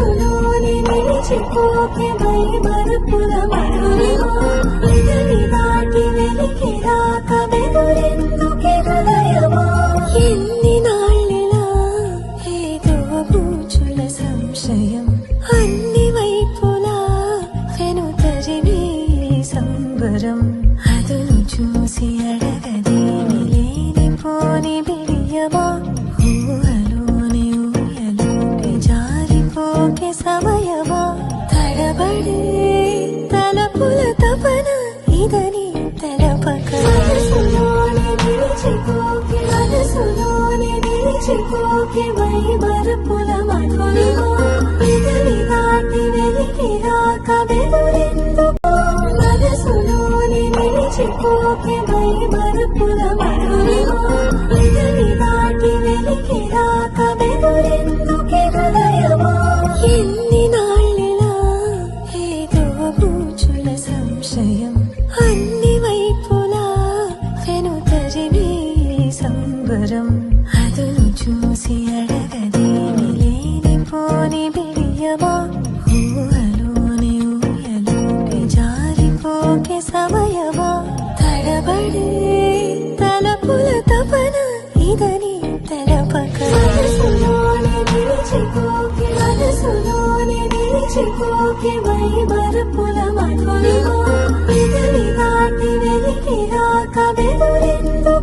మనసులోని నిలిచిపోకే మైమరపుల మధురిమా ఎదరి దాటి వెలికి రాక బెదురెందుకే హృదయమా ఎన్ని నాళ్ళిలా ఏదో బూచుల సంశయం అన్ని వైపులా వెనుతరిమే సంబరం అదును చూసి అడగదేమి లేనిపోని బిడియమా ఊహలోని ఊయలోకి జారిపోకే సమయమా తడబడే తలపుల తపన ఇదని తెలపక మనసులోని నిలిచిపోకే మైమరపుల మధురిమా ఎదరి దాటి వెలికి రాక బెదురెందుకో మనసులోని నిలిచిపోకే మైమరపుల మధురిమా ఎదరి దాటి వెలికి రాక బెదురెందుకే హృదయమా ఎన్ని నాళ్ళిలా ఏదో బూచుల సంశయం అన్ని వైపులా వెనుతరిమే సంబరం అదును చూసి అడగదేమి లేనిపోని బిడియమా ఊహలోని ఊయలోకి జారిపోకే సమయమా తడబడే తలపుల తపన ఇదని తెలపక మనసులోని నిలిచిపోకే మైమరపుల మధురిమా ఎదరి దాటి వెలికి రాక బెదురే